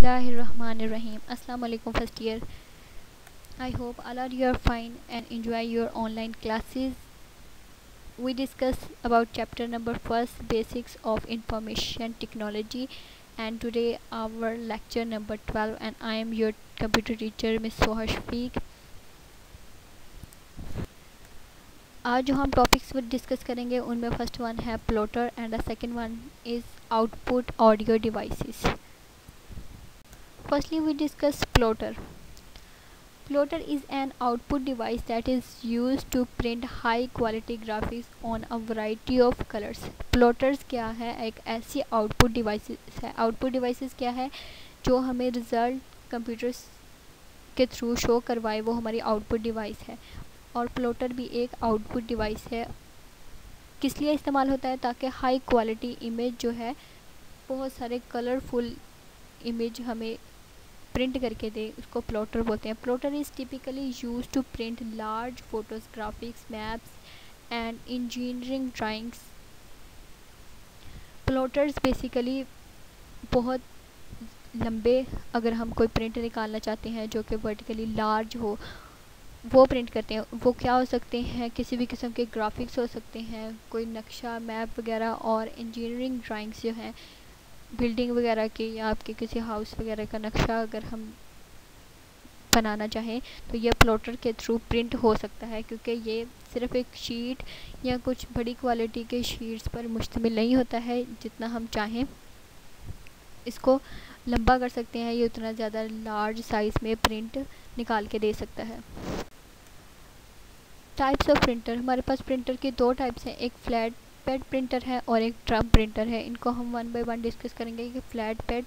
Bismillahirrahmanirrahim. Assalamu alaikum first year. I hope all are you are fine and enjoy your online classes. We discuss about chapter number first, basics of information technology, and today our lecture number 12 and I am your computer teacher Miss Soha Shafiq. आज जो हम topics discuss करेंगे उनमें first one है plotter and the second one is output audio devices. Firstly, we discuss plotter. Plotter is an output device that is used to print high quality graphics on a variety of colors. Plotters क्या है? एक ऐसी output devices है. Output devices क्या है? जो हमें result computers के थ्रू शो करवाए, वो हमारी आउटपुट डिवाइस है. और प्लॉटर भी एक आउटपुट डिवाइस है. किस लिए इस्तेमाल होता है? ताकि हाई क्वालिटी इमेज जो है, बहुत सारे कलरफुल इमेज हमें प्रिंट करके दे, उसको प्लॉटर बोलते हैं. Plotter is typically use to print large photos, graphics, maps and engineering drawings. Plotters basically बहुत लंबे, अगर हम कोई प्रिंट निकालना चाहते हैं जो कि वर्टिकली लार्ज हो, वो प्रिंट करते हैं. वो क्या हो सकते हैं? किसी भी किस्म के ग्राफिक्स हो सकते हैं, कोई नक्शा, मैप वगैरह, और इंजीनियरिंग ड्राइंग्स जो हैं बिल्डिंग वगैरह की, या आपके किसी हाउस वगैरह का नक्शा अगर हम बनाना चाहें तो ये प्लॉटर के थ्रू प्रिंट हो सकता है, क्योंकि ये सिर्फ एक शीट या कुछ बड़ी क्वालिटी के शीट्स पर मुश्तमिल नहीं होता है. जितना हम चाहें इसको लंबा कर सकते हैं, ये उतना ज़्यादा लार्ज साइज़ में प्रिंट निकाल के दे सकता है. Types of printer. हमारे पास प्रिंटर की दो टाइप्स हैं. एक फ्लैट पैड प्रिंटर है और एक ड्रम प्रिंटर है. इनको हम वन बाय वन डिस्कस करेंगे कि फ्लैट पैड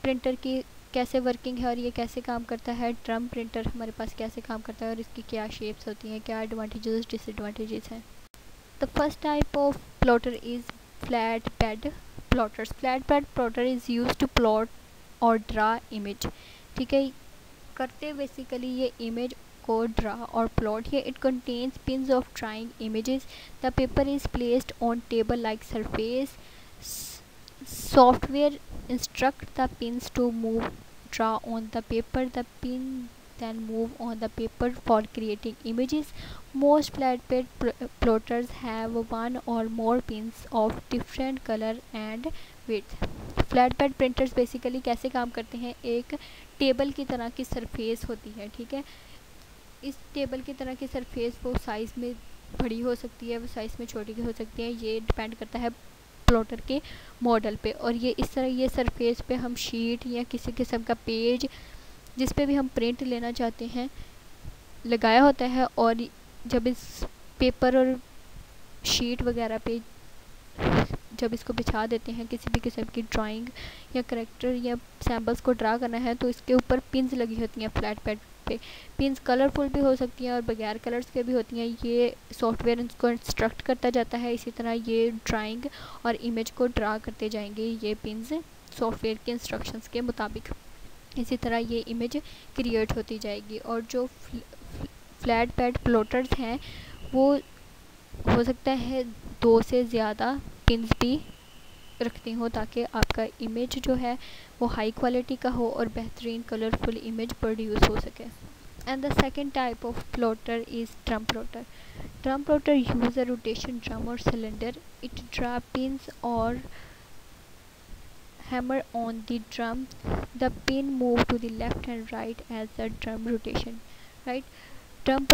प्रिंटर की कैसे वर्किंग है और ये कैसे काम करता है. ड्रम प्रिंटर हमारे पास कैसे काम करता है और इसकी क्या शेप्स होती हैं, क्या एडवांटेजेस डिसएडवांटेजेस हैं. The first type of plotter is flat pad plotters. Flat pad plotter is use to plot और ड्रा इमेज. ठीक है, करते बेसिकली ये इमेज को ड्रा और plot. here it contains pins of drawing images. The paper is placed on table like surface. Software instruct the pins to move, draw on the paper. The pin then move on the paper for creating images. Most flatbed plotters have one or more pins of different color and width. Flatbed printers basically कैसे काम करते हैं? एक table की तरह की surface होती है. ठीक है, इस टेबल की तरह की सरफेस वो साइज़ में बड़ी हो सकती है, वो साइज़ में छोटी हो सकती है. ये डिपेंड करता है प्लॉटर के मॉडल पे. और ये इस तरह ये सरफेस पे हम शीट या किसी किस्म का पेज जिस पे भी हम प्रिंट लेना चाहते हैं लगाया होता है. और जब इस पेपर और शीट वगैरह पे जब इसको बिछा देते हैं, किसी भी किस्म की ड्राइंग या करेक्टर या सैम्पल्स को ड्रा करना है, तो इसके ऊपर पिन्स लगी होती हैं फ्लैट पैड पे. पिन्स कलरफुल भी हो सकती हैं और बगैर कलर्स के भी होती हैं. ये सॉफ्टवेयर इसको इंस्ट्रक्ट करता जाता है. इसी तरह ये ड्राइंग और इमेज को ड्रा करते जाएंगे ये पिन्स सॉफ्टवेयर के इंस्ट्रक्शंस के मुताबिक. इसी तरह ये इमेज क्रिएट होती जाएगी. और जो फ्लैट पैड प्लॉटर्स हैं वो हो सकता है 2 से ज़्यादा पिन्स भी रखती हूँ, ताकि आपका इमेज जो है वो हाई क्वालिटी का हो और बेहतरीन कलरफुल इमेज प्रोड्यूस हो सके. And the second type of plotter is drum plotter. Drum plotter use a rotation drum और सिलेंडर. इट ड्रा पिन्स और hammer on the drum. The pin move to the left and right as the drum rotation. Right? Drum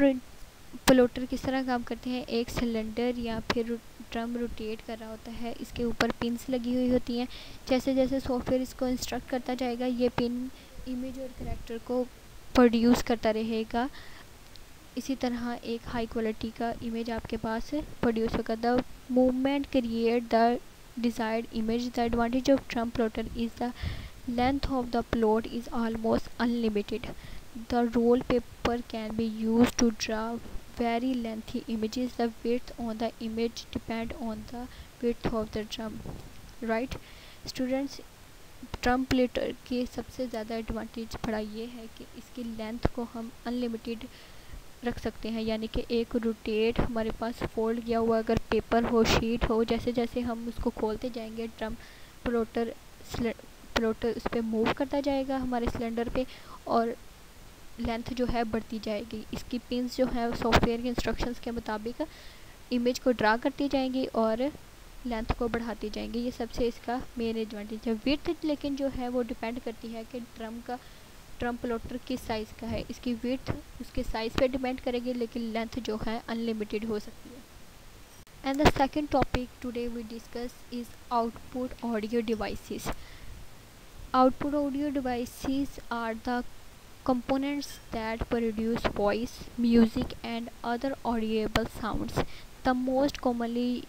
plotter किस तरह काम करते हैं? एक cylinder या फिर ड्रम रोटेट कर रहा होता है, इसके ऊपर पिन्स लगी हुई होती हैं. जैसे जैसे सॉफ्टवेयर इसको इंस्ट्रक्ट करता जाएगा, ये पिन इमेज और करैक्टर को प्रोड्यूस करता रहेगा. इसी तरह एक हाई क्वालिटी का इमेज आपके पास प्रोड्यूस होगा. The movement create the desired image. The advantage of drum plotter is the length of the plot is almost unlimited. The roll paper can be used to draw very lengthy images. The width on the image depend on the width of the drum. Right? Students, drum platter के सबसे ज़्यादा advantage बड़ा ये है कि इसकी length को हम अनलिमिटेड रख सकते हैं. यानी कि एक रोटेट हमारे पास फोल्ड किया हुआ अगर पेपर हो, शीट हो, जैसे जैसे हम उसको खोलते जाएंगे ड्रम प्लॉटर प्लोटर उस पर मूव करता जाएगा हमारे सिलेंडर पे, और लेंथ जो है बढ़ती जाएगी। इसकी पिंस जो है सॉफ्टवेयर के इंस्ट्रक्शंस के मुताबिक इमेज को ड्रा करती जाएंगी और लेंथ को बढ़ाती जाएंगी। ये सबसे इसका मेन एडवांटेज है। विड्थ लेकिन जो है वो डिपेंड करती है कि ड्रम प्लोटर किस साइज़ का है। इसकी विड्थ उसके साइज़ पे डिपेंड करेगी, लेकिन लेंथ जो है अनलिमिटेड हो सकती है। And the second topic today we discuss is output audio devices. Output audio devices are the components that produce voice, music, and other audible sounds. The most commonly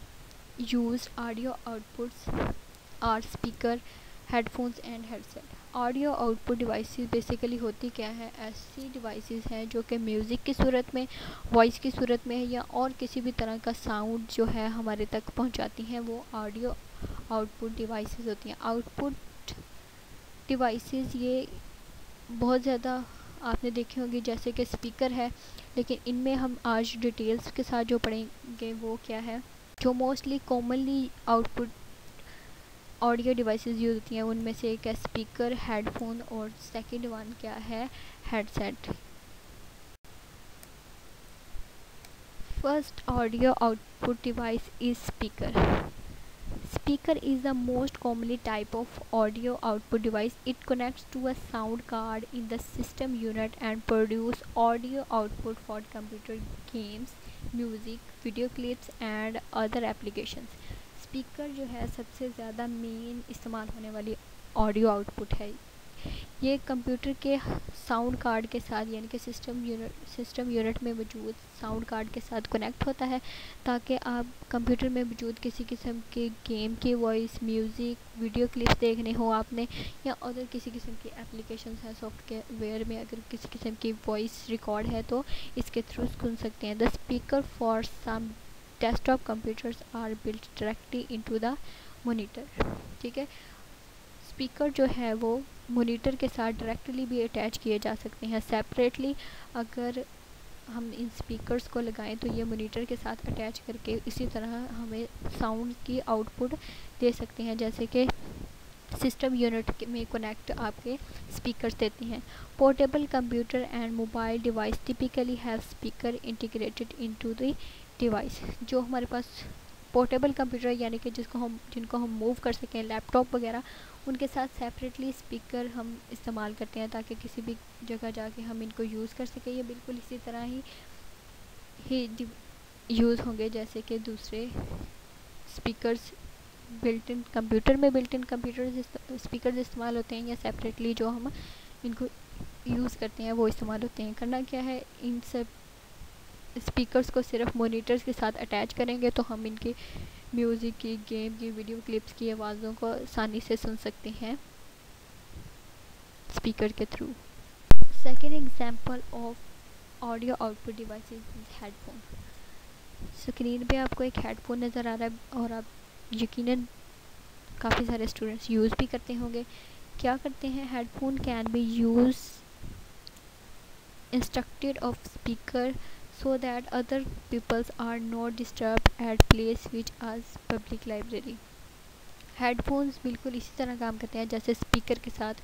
used audio outputs are speaker, headphones, and headset. Audio output devices basically होती क्या है, ऐसी devices हैं जो कि music की सूरत में, voice की सूरत में या और किसी भी तरह का साउंड जो है हमारे तक पहुंचाती हैं, वो ऑडियो आउटपुट डिवाइसेस होती हैं। आउटपुट डिवाइसेस ये बहुत ज़्यादा आपने देखी होंगी, जैसे कि स्पीकर है, लेकिन इनमें हम आज डिटेल्स के साथ जो पढ़ेंगे वो क्या है। जो mostly commonly output audio devices use होती हैं उनमें से एक है स्पीकर, हेडफोन, और सेकंड वन क्या है, headset. First audio output device is speaker. Speaker is the most commonly type of audio output device. It connects to a sound card in the system unit and produce audio output for computer games, music, video clips and other applications. Speaker जो है सबसे ज़्यादा main इस्तेमाल होने वाली audio output है। ये computer के साउंड कार्ड के साथ यानी कि सिस्टम यूनिट में मौजूद साउंड कार्ड के साथ कनेक्ट होता है, ताकि आप कंप्यूटर में मौजूद किसी किस्म के गेम की वॉइस, म्यूज़िक, वीडियो क्लिप्स देखने हो आपने, या अदर किसी किस्म की एप्लीकेशंस हैं सॉफ्टवेयर में, अगर किसी किस्म की वॉइस रिकॉर्ड है तो इसके थ्रू सुन सकते हैं। The speaker for some desktop computers are built directly into the monitor. ठीक है, स्पीकर जो है वो मॉनिटर के साथ डायरेक्टली भी अटैच किए जा सकते हैं। सेपरेटली अगर हम इन स्पीकर्स को लगाएं तो ये मॉनिटर के साथ अटैच करके इसी तरह हमें साउंड की आउटपुट दे सकते हैं, जैसे कि सिस्टम यूनिट में कनेक्ट आपके स्पीकर्स देते हैं। Portable computer and mobile device typically have speaker integrated into the device. जो हमारे पास पोर्टेबल कंप्यूटर यानी कि जिनको हम मूव कर सकें, लैपटॉप वगैरह, उनके साथ सेपरेटली स्पीकर हम इस्तेमाल करते हैं ताकि किसी भी जगह जाके हम इनको यूज़ कर सकें। ये बिल्कुल इसी तरह ही यूज़ होंगे जैसे कि दूसरे speakers built in computer speaker इस्तेमाल होते हैं, या सेपरेटली जो हम इनको यूज़ करते हैं वो इस्तेमाल होते हैं। करना क्या है, इन सब स्पीकर्स को सिर्फ मॉनिटर्स के साथ अटैच करेंगे तो हम इनकी म्यूज़िक की, गेम की, वीडियो क्लिप्स की आवाज़ों को आसानी से सुन सकते हैं स्पीकर के through. Second example of audio output device is headphone. Screen पे आपको एक हेडफोन नज़र आ रहा है और आप यकीनन काफ़ी सारे स्टूडेंट्स यूज़ भी करते होंगे। क्या करते हैं, headphone can be use instructed of speaker so that other peoples are not disturbed at place which as public library. Headphones बिल्कुल इसी तरह काम करते हैं जैसे स्पीकर के साथ।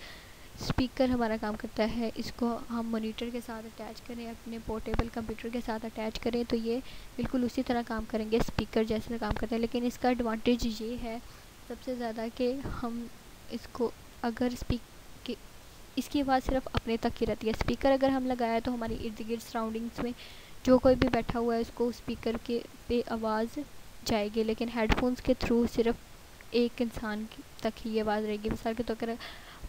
स्पीकर हमारा काम करता है, इसको हम मॉनिटर के साथ अटैच करें, अपने पोर्टेबल कंप्यूटर के साथ अटैच करें तो ये बिल्कुल उसी तरह काम करेंगे, स्पीकर जैसे काम करते हैं। लेकिन इसका एडवांटेज ये है सबसे ज़्यादा कि हम इसको अगर इसकी आवाज़ सिर्फ अपने तक ही रहती है। स्पीकर अगर हम लगाया तो हमारी इर्द गिर्द सराउंडिंग्स में जो कोई भी बैठा हुआ है उसको स्पीकर के पे आवाज़ जाएगी, लेकिन हेडफोन्स के थ्रू सिर्फ एक इंसान तक ही आवाज़ रहेगी। मिसाल के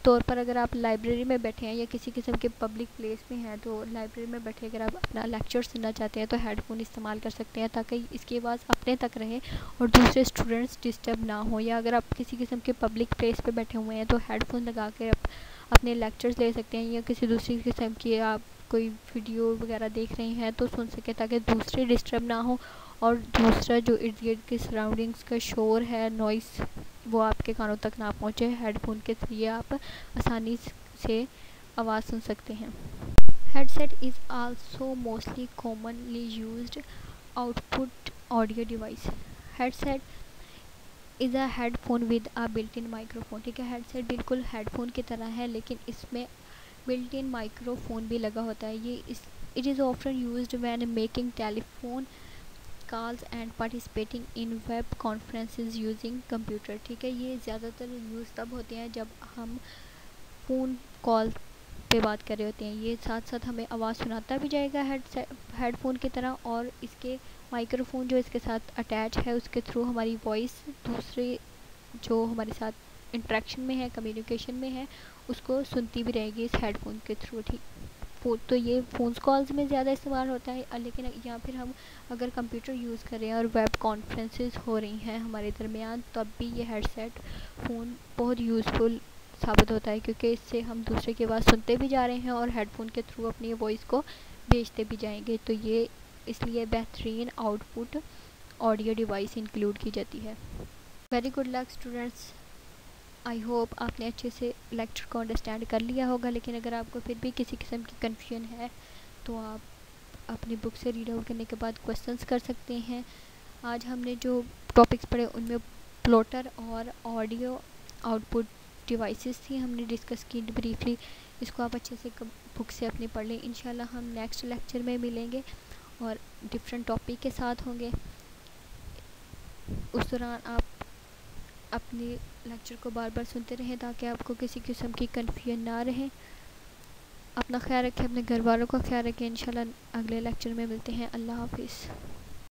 तौर पर अगर आप लाइब्रेरी में बैठे हैं या किसी किस्म के पब्लिक प्लेस में हैं, तो लाइब्रेरी में बैठे अगर आप अपना लेक्चर सुनना चाहते हैं तो हेडफोन इस्तेमाल कर सकते हैं ताकि इसकी आवाज़ अपने तक रहे और दूसरे स्टूडेंट्स डिस्टर्ब ना हो। या अगर आप किसी किस्म के पब्लिक प्लेस पे बैठे हुए हैं तो हेडफोन लगा कर अपने लेक्चर्स ले सकते हैं, या किसी दूसरी किस्म की आप कोई वीडियो वगैरह देख रहे हैं तो सुन सके ताकि दूसरे डिस्टर्ब ना हो, और दूसरा जो इर्द गिर्द की सराउंडिंग्स का शोर है, नॉइस, वो आपके कानों तक ना पहुँचे। हेडफोन के जरिए आप आसानी से आवाज़ सुन सकते हैं। Headset is also mostly commonly used output audio device. Headset, ये एक और किस्म की ऑडियो आउटपुट डिवाइस है। इसका use mostly commonly used output audio device है। Headset is also mostly commonly used output audio device. Headset is a headphone with a built in microphone. ठीक है, हेडसेट बिल्कुल हेडफोन की तरह है लेकिन इसमें बिल्ट इन माइक्रोफोन भी लगा होता है। ये इस it is often used when making telephone calls and participating in web conferences using computer. ठीक है, ये ज़्यादातर यूज़ तब होते हैं जब हम फ़ोन कॉल पे बात कर रहे होते हैं। ये साथ साथ हमें आवाज़ सुनाता भी जाएगा हेडफोन की तरह, और इसके माइक्रोफोन जो इसके साथ अटैच है उसके थ्रू हमारी वॉइस दूसरे जो हमारे साथ इंटरेक्शन में है, कम्युनिकेशन में है, उसको सुनती भी रहेगी इस हेडफोन के थ्रू। ठीक, तो ये फ़ोन्स कॉल्स में ज़्यादा इस्तेमाल होता है, लेकिन या फिर हम अगर कंप्यूटर यूज़ कर रहे हैं और वेब कॉन्फ्रेंसेस हो रही हैं हमारे दरमियान, तब भी ये हेडसेट फ़ोन बहुत यूज़फुल साबित होता है, क्योंकि इससे हम दूसरे की आवाज़ सुनते भी जा रहे हैं और हेडफोन के थ्रू अपनी वॉइस को भेजते भी जाएंगे। तो ये इसलिए बेहतरीन आउटपुट ऑडियो डिवाइस इंक्लूड की जाती है। Very good luck students, I hope आपने अच्छे से लेक्चर को अंडरस्टैंड कर लिया होगा। लेकिन अगर आपको फिर भी किसी किस्म की कन्फ्यूजन है तो आप अपनी बुक से रीड आउट करने के बाद क्वेश्चंस कर सकते हैं। आज हमने जो टॉपिक्स पढ़े उनमें प्लॉटर और ऑडियो आउटपुट डिवाइसेस थी, हमने डिस्कस की ब्रीफली। इसको आप अच्छे से बुक से अपनी पढ़ लें। इंशाल्लाह हम नेक्स्ट लेक्चर में मिलेंगे और डिफरेंट टॉपिक के साथ होंगे। उस दौरान आप अपने लेक्चर को बार बार सुनते रहें ताकि आपको किसी किस्म की कन्फ्यूजन ना रहे। अपना ख्याल रखें, अपने घर वालों का ख्याल रखें। इंशाल्लाह अगले लेक्चर में मिलते हैं। अल्लाह हाफिज़।